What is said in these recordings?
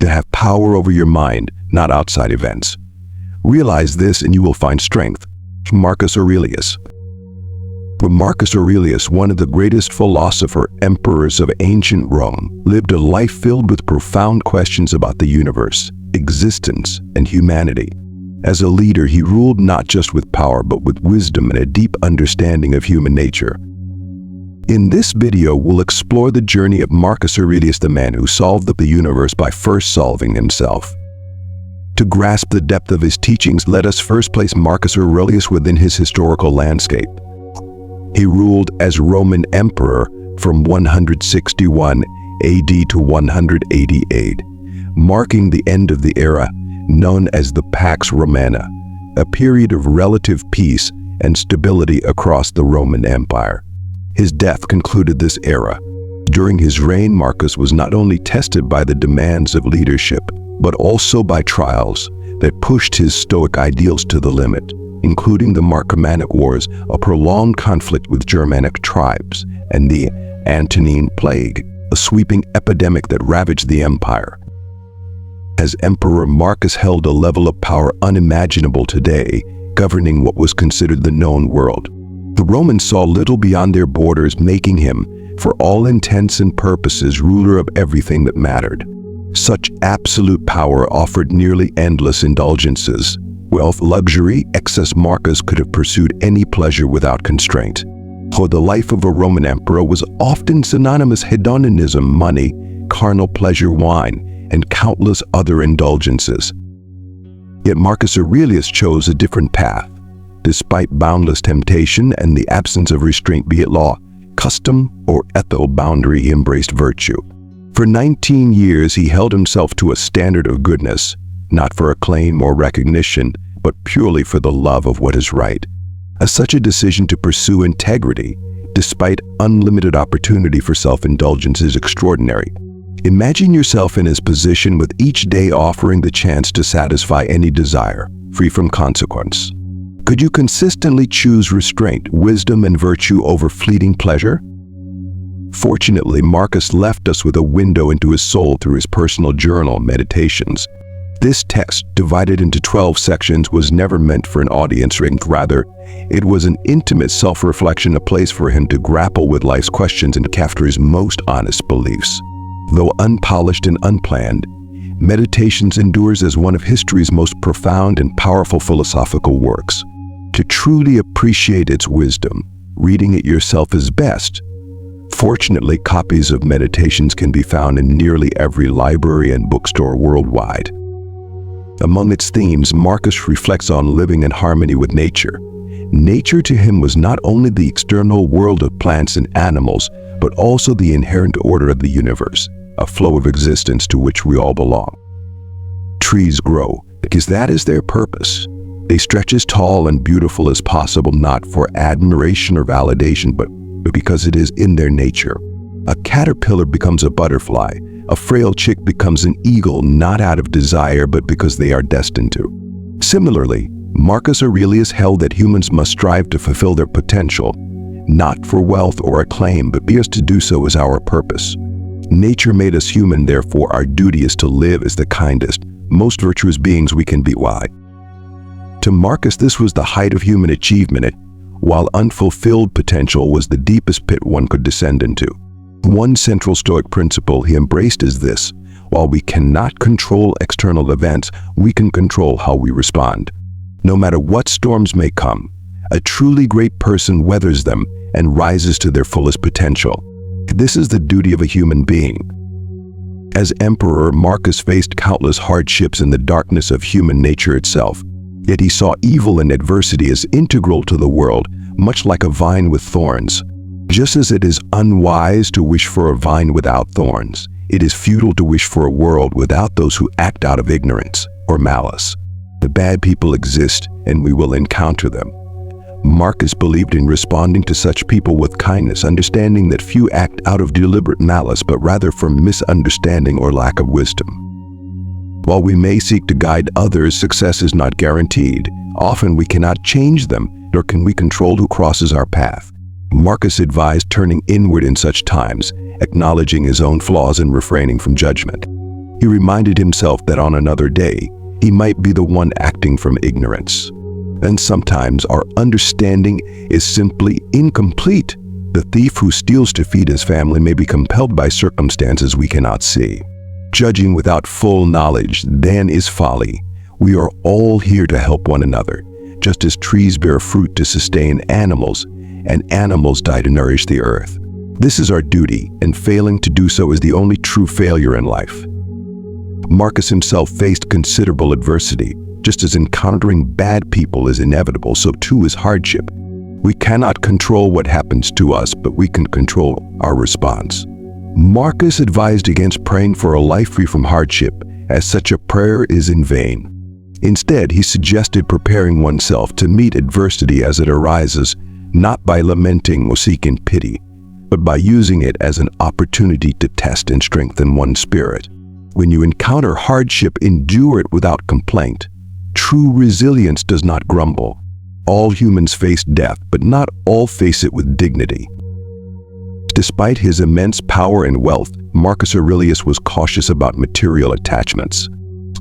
that have power over your mind, not outside events. Realize this and you will find strength. Marcus Aurelius. Marcus Aurelius, one of the greatest emperors of ancient Rome, lived a life filled with profound questions about the universe, existence, and humanity. As a leader, he ruled not just with power, but with wisdom and a deep understanding of human nature. In this video, we'll explore the journey of Marcus Aurelius, the man who solved the universe by first solving himself. To grasp the depth of his teachings, let us first place Marcus Aurelius within his historical landscape. He ruled as Roman emperor from 161 AD to 188, marking the end of the era known as the Pax Romana, a period of relative peace and stability across the Roman Empire. His death concluded this era. During his reign, Marcus was not only tested by the demands of leadership, but also by trials that pushed his Stoic ideals to the limit, including the Marcomannic Wars, a prolonged conflict with Germanic tribes, and the Antonine Plague, a sweeping epidemic that ravaged the empire. As emperor, Marcus held a level of power unimaginable today, governing what was considered the known world. The Romans saw little beyond their borders, making him, for all intents and purposes, ruler of everything that mattered. Such absolute power offered nearly endless indulgences. Wealth, luxury, excess. Marcus could have pursued any pleasure without constraint. For the life of a Roman emperor was often synonymous with hedonism, money, carnal pleasure, wine, and countless other indulgences. Yet Marcus Aurelius chose a different path. Despite boundless temptation and the absence of restraint, be it law, custom, or ethical boundary, he embraced virtue. For 19 years, he held himself to a standard of goodness, not for acclaim or recognition, but purely for the love of what is right. Such a decision to pursue integrity, despite unlimited opportunity for self-indulgence, is extraordinary. Imagine yourself in his position, with each day offering the chance to satisfy any desire, free from consequence. Could you consistently choose restraint, wisdom, and virtue over fleeting pleasure? Fortunately, Marcus left us with a window into his soul through his personal journal, Meditations. This text, divided into 12 sections, was never meant for an audience ring. Rather, it was an intimate self-reflection, a place for him to grapple with life's questions and capture his most honest beliefs. Though unpolished and unplanned, Meditations endures as one of history's most profound and powerful philosophical works. To truly appreciate its wisdom, reading it yourself is best. Fortunately, copies of Meditations can be found in nearly every library and bookstore worldwide. Among its themes, Marcus reflects on living in harmony with nature. Nature to him was not only the external world of plants and animals, but also the inherent order of the universe, a flow of existence to which we all belong. Trees grow because that is their purpose. They stretch as tall and beautiful as possible, not for admiration or validation, but because it is in their nature. A caterpillar becomes a butterfly. A frail chick becomes an eagle, not out of desire, but because they are destined to. Similarly, Marcus Aurelius held that humans must strive to fulfill their potential, not for wealth or acclaim, but because to do so is our purpose. Nature made us human, therefore our duty is to live as the kindest, most virtuous beings we can be. Why? To Marcus, this was the height of human achievement, while unfulfilled potential was the deepest pit one could descend into. One central Stoic principle he embraced is this: while we cannot control external events, we can control how we respond. No matter what storms may come, a truly great person weathers them and rises to their fullest potential. This is the duty of a human being. As emperor, Marcus faced countless hardships in the darkness of human nature itself. Yet he saw evil and adversity as integral to the world, much like a vine with thorns. Just as it is unwise to wish for a vine without thorns, it is futile to wish for a world without those who act out of ignorance or malice. The bad people exist, and we will encounter them. Marcus believed in responding to such people with kindness, understanding that few act out of deliberate malice, but rather from misunderstanding or lack of wisdom. While we may seek to guide others, success is not guaranteed. Often we cannot change them, nor can we control who crosses our path. Marcus advised turning inward in such times, acknowledging his own flaws and refraining from judgment. He reminded himself that on another day, he might be the one acting from ignorance. And sometimes our understanding is simply incomplete. The thief who steals to feed his family may be compelled by circumstances we cannot see. Judging without full knowledge then is folly. We are all here to help one another, just as trees bear fruit to sustain animals, and animals die to nourish the earth. This is our duty, and failing to do so is the only true failure in life. Marcus himself faced considerable adversity. Just as encountering bad people is inevitable, so too is hardship. We cannot control what happens to us, but we can control our response. Marcus advised against praying for a life free from hardship, as such a prayer is in vain. Instead, he suggested preparing oneself to meet adversity as it arises, not by lamenting or seeking pity, but by using it as an opportunity to test and strengthen one's spirit. When you encounter hardship, endure it without complaint. True resilience does not grumble. All humans face death, but not all face it with dignity. Despite his immense power and wealth, Marcus Aurelius was cautious about material attachments.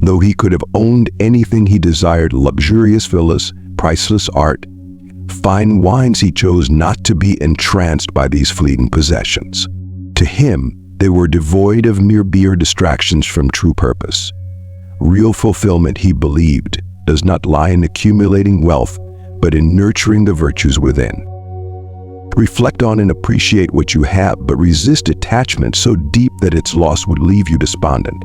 Though he could have owned anything he desired, luxurious villas, priceless art, fine wines, he chose not to be entranced by these fleeting possessions. To him, they were devoid of mere distractions from true purpose. Real fulfillment, he believed, does not lie in accumulating wealth, but in nurturing the virtues within. Reflect on and appreciate what you have, but resist attachment so deep that its loss would leave you despondent.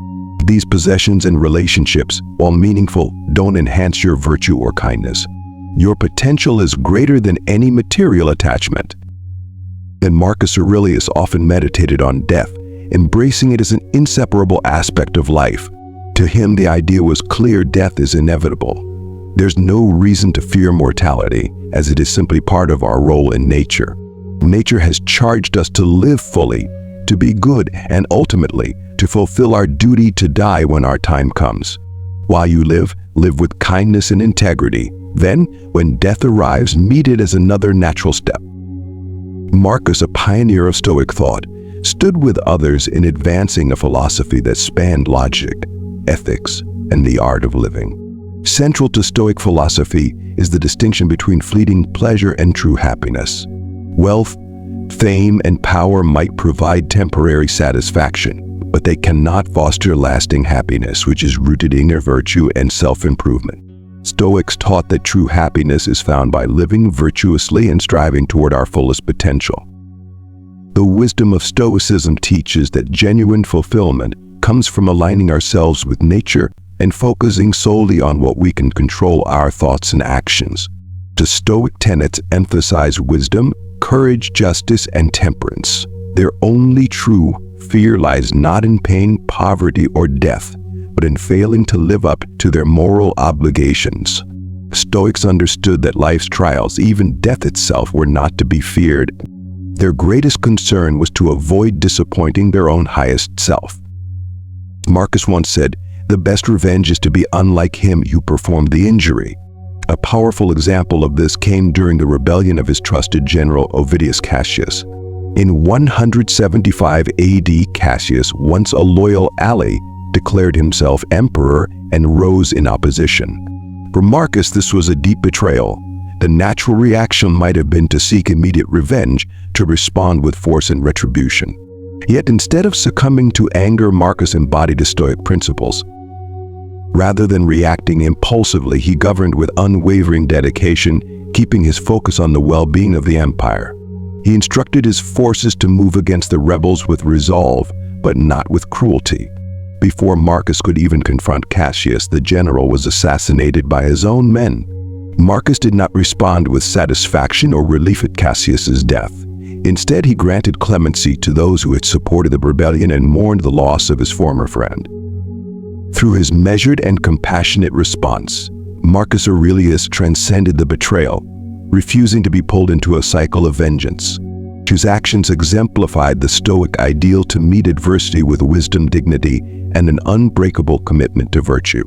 These possessions and relationships, while meaningful, don't enhance your virtue or kindness. Your potential is greater than any material attachment. And Marcus Aurelius often meditated on death, embracing it as an inseparable aspect of life. To him, the idea was clear: death is inevitable. There's no reason to fear mortality, as it is simply part of our role in nature. Nature has charged us to live fully, to be good, and ultimately, to fulfill our duty to die when our time comes. While you live, live with kindness and integrity. Then, when death arrives, meet it as another natural step. Marcus, a pioneer of Stoic thought, stood with others in advancing a philosophy that spanned logic, ethics, and the art of living. Central to Stoic philosophy is the distinction between fleeting pleasure and true happiness. Wealth, fame, and power might provide temporary satisfaction, but they cannot foster lasting happiness, which is rooted in inner virtue and self-improvement. Stoics taught that true happiness is found by living virtuously and striving toward our fullest potential. The wisdom of Stoicism teaches that genuine fulfillment comes from aligning ourselves with nature and focusing solely on what we can control, our thoughts and actions. The Stoic tenets emphasize wisdom, courage, justice, and temperance. Their only true fear lies not in pain, poverty, or death, but in failing to live up to their moral obligations. Stoics understood that life's trials, even death itself, were not to be feared. Their greatest concern was to avoid disappointing their own highest self. Marcus once said, "The best revenge is to be unlike him who performed the injury." A powerful example of this came during the rebellion of his trusted general Ovidius Cassius. In 175 AD, Cassius, once a loyal ally, declared himself emperor and rose in opposition. For Marcus, this was a deep betrayal. The natural reaction might have been to seek immediate revenge, to respond with force and retribution. Yet instead of succumbing to anger, Marcus embodied the Stoic principles. Rather than reacting impulsively, he governed with unwavering dedication, keeping his focus on the well-being of the empire. He instructed his forces to move against the rebels with resolve, but not with cruelty. Before Marcus could even confront Cassius, the general was assassinated by his own men. Marcus did not respond with satisfaction or relief at Cassius's death. Instead, he granted clemency to those who had supported the rebellion and mourned the loss of his former friend. Through his measured and compassionate response, Marcus Aurelius transcended the betrayal, refusing to be pulled into a cycle of vengeance. His actions exemplified the Stoic ideal to meet adversity with wisdom, dignity, and an unbreakable commitment to virtue.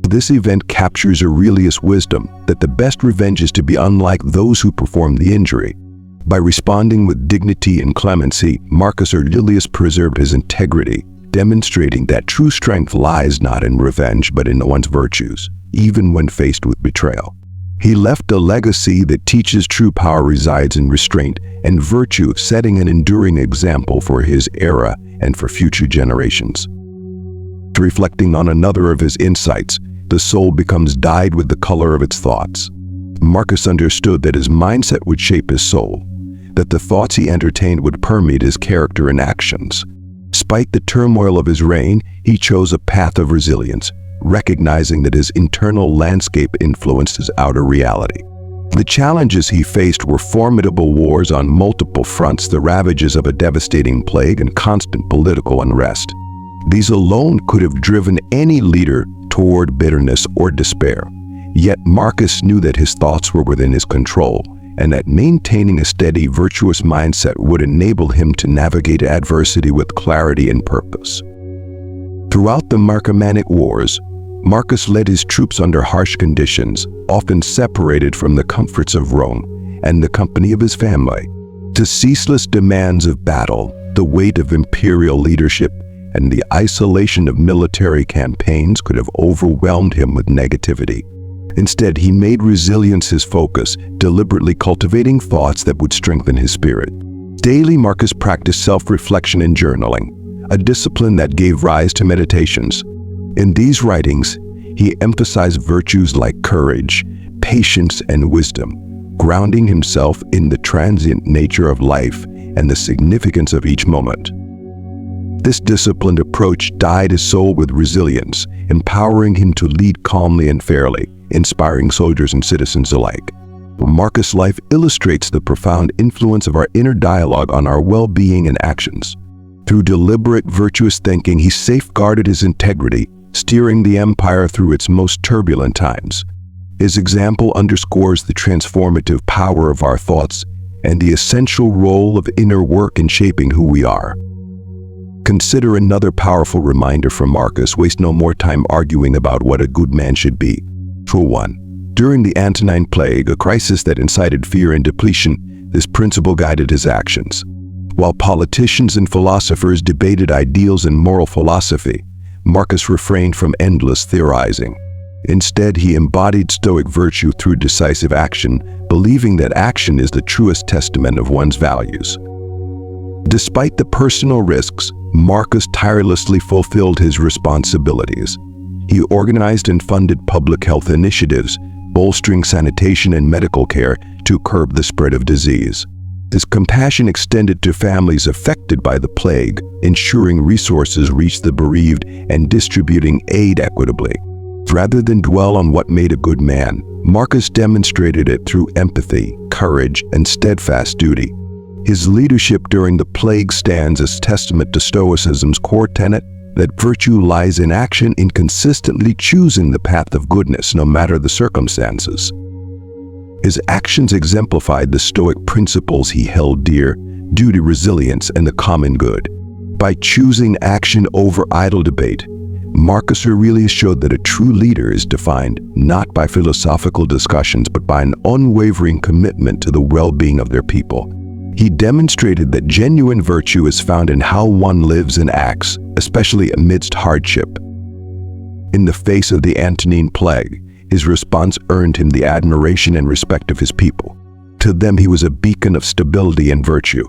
This event captures Aurelius' wisdom that the best revenge is to be unlike those who performed the injury. By responding with dignity and clemency, Marcus Aurelius preserved his integrity, demonstrating that true strength lies not in revenge but in one's virtues, even when faced with betrayal. He left a legacy that teaches true power resides in restraint and virtue, setting an enduring example for his era and for future generations. Reflecting on another of his insights, the soul becomes dyed with the color of its thoughts. Marcus understood that his mindset would shape his soul, that the thoughts he entertained would permeate his character and actions. Despite the turmoil of his reign, he chose a path of resilience, recognizing that his internal landscape influenced his outer reality. The challenges he faced were formidable wars on multiple fronts, the ravages of a devastating plague, and constant political unrest. These alone could have driven any leader toward bitterness or despair. Yet Marcus knew that his thoughts were within his control, and that maintaining a steady, virtuous mindset would enable him to navigate adversity with clarity and purpose. Throughout the Marcomannic Wars, Marcus led his troops under harsh conditions, often separated from the comforts of Rome and the company of his family. The ceaseless demands of battle, the weight of imperial leadership, and the isolation of military campaigns could have overwhelmed him with negativity. Instead, he made resilience his focus, deliberately cultivating thoughts that would strengthen his spirit. Daily, Marcus practiced self-reflection and journaling, a discipline that gave rise to meditations. In these writings, he emphasized virtues like courage, patience, and wisdom, grounding himself in the transient nature of life and the significance of each moment. This disciplined approach dyed his soul with resilience, empowering him to lead calmly and fairly, inspiring soldiers and citizens alike. Marcus' life illustrates the profound influence of our inner dialogue on our well-being and actions. Through deliberate, virtuous thinking, he safeguarded his integrity, steering the empire through its most turbulent times. His example underscores the transformative power of our thoughts and the essential role of inner work in shaping who we are. Consider another powerful reminder from Marcus: waste no more time arguing about what a good man should be. For one, during the Antonine Plague, a crisis that incited fear and depletion, this principle guided his actions. While politicians and philosophers debated ideals and moral philosophy, Marcus refrained from endless theorizing. Instead, he embodied Stoic virtue through decisive action, believing that action is the truest testament of one's values. Despite the personal risks, Marcus tirelessly fulfilled his responsibilities. He organized and funded public health initiatives, bolstering sanitation and medical care to curb the spread of disease. His compassion extended to families affected by the plague, ensuring resources reached the bereaved and distributing aid equitably. Rather than dwell on what made a good man, Marcus demonstrated it through empathy, courage, and steadfast duty. His leadership during the plague stands as testament to Stoicism's core tenet that virtue lies in action, in consistently choosing the path of goodness no matter the circumstances. His actions exemplified the Stoic principles he held dear: duty, resilience, and the common good. By choosing action over idle debate, Marcus Aurelius showed that a true leader is defined not by philosophical discussions but by an unwavering commitment to the well-being of their people. He demonstrated that genuine virtue is found in how one lives and acts, especially amidst hardship. In the face of the Antonine Plague, his response earned him the admiration and respect of his people. To them, he was a beacon of stability and virtue.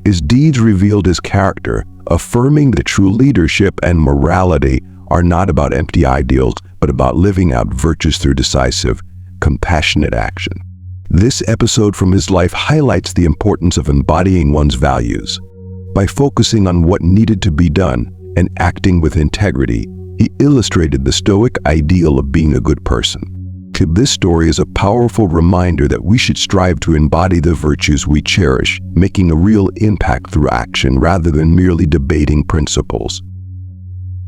His deeds revealed his character, affirming that true leadership and morality are not about empty ideals, but about living out virtues through decisive, compassionate action. This episode from his life highlights the importance of embodying one's values. By focusing on what needed to be done and acting with integrity, he illustrated the Stoic ideal of being a good person. This story is a powerful reminder that we should strive to embody the virtues we cherish, making a real impact through action rather than merely debating principles.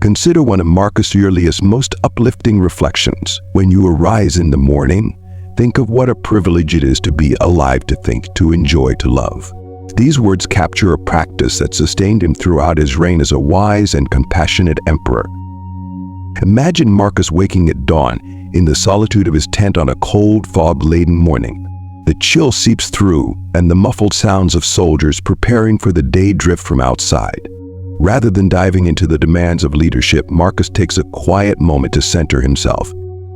Consider one of Marcus Aurelius' most uplifting reflections. When you arise in the morning, think of what a privilege it is to be alive, to think, to enjoy, to love. These words capture a practice that sustained him throughout his reign as a wise and compassionate emperor. Imagine Marcus waking at dawn in the solitude of his tent on a cold, fog-laden morning. The chill seeps through, and the muffled sounds of soldiers preparing for the day drift from outside. Rather than diving into the demands of leadership, Marcus takes a quiet moment to center himself.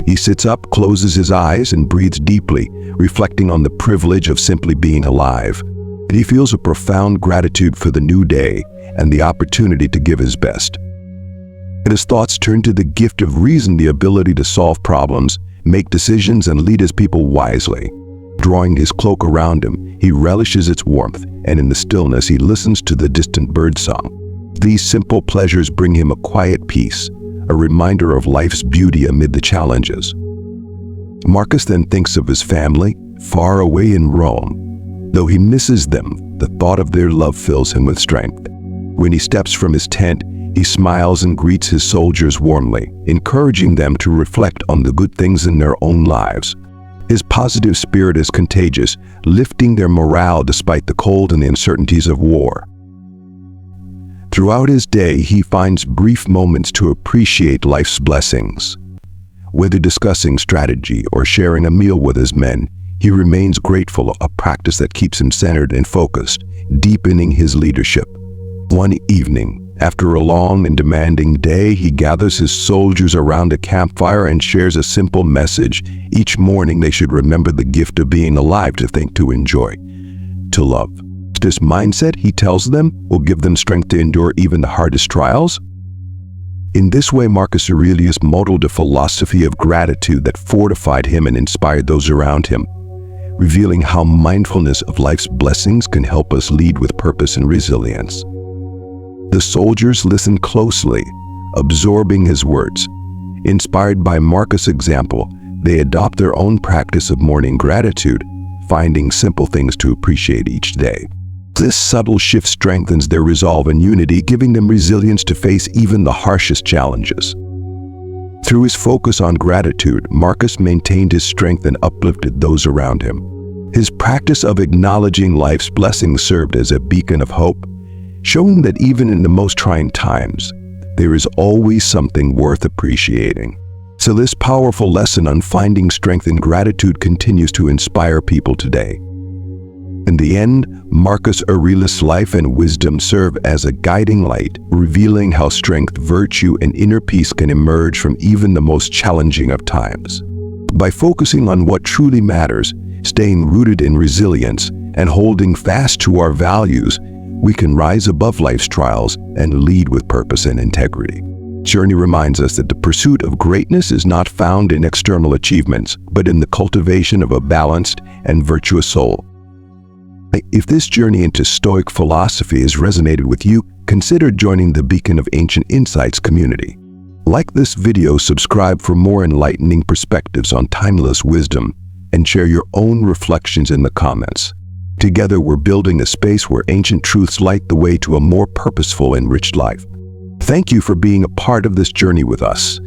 He sits up, closes his eyes, and breathes deeply, reflecting on the privilege of simply being alive. And he feels a profound gratitude for the new day and the opportunity to give his best. And his thoughts turn to the gift of reason, the ability to solve problems, make decisions, and lead his people wisely. Drawing his cloak around him, he relishes its warmth, and in the stillness he listens to the distant birdsong. These simple pleasures bring him a quiet peace, a reminder of life's beauty amid the challenges. Marcus then thinks of his family, far away in Rome. Though he misses them, the thought of their love fills him with strength. When he steps from his tent, he smiles and greets his soldiers warmly, encouraging them to reflect on the good things in their own lives. His positive spirit is contagious, lifting their morale despite the cold and the uncertainties of war. Throughout his day, he finds brief moments to appreciate life's blessings. Whether discussing strategy or sharing a meal with his men, he remains grateful, a practice that keeps him centered and focused, deepening his leadership. One evening, after a long and demanding day, he gathers his soldiers around a campfire and shares a simple message. Each morning they should remember the gift of being alive, to think, to enjoy, to love. This mindset, he tells them, will give them strength to endure even the hardest trials. In this way, Marcus Aurelius modeled a philosophy of gratitude that fortified him and inspired those around him, revealing how mindfulness of life's blessings can help us lead with purpose and resilience. The soldiers listen closely, absorbing his words. Inspired by Marcus' example, they adopt their own practice of morning gratitude, finding simple things to appreciate each day. This subtle shift strengthens their resolve and unity, giving them resilience to face even the harshest challenges. Through his focus on gratitude, Marcus maintained his strength and uplifted those around him. His practice of acknowledging life's blessings served as a beacon of hope, showing that even in the most trying times, there is always something worth appreciating. So this powerful lesson on finding strength in gratitude continues to inspire people today. In the end, Marcus Aurelius' life and wisdom serve as a guiding light, revealing how strength, virtue, and inner peace can emerge from even the most challenging of times. By focusing on what truly matters, staying rooted in resilience, and holding fast to our values, we can rise above life's trials and lead with purpose and integrity. Journey reminds us that the pursuit of greatness is not found in external achievements, but in the cultivation of a balanced and virtuous soul. If this journey into Stoic philosophy has resonated with you, consider joining the Beacon of Ancient Insights community. Like this video, subscribe for more enlightening perspectives on timeless wisdom, and share your own reflections in the comments. Together, we're building a space where ancient truths light the way to a more purposeful, enriched life. Thank you for being a part of this journey with us.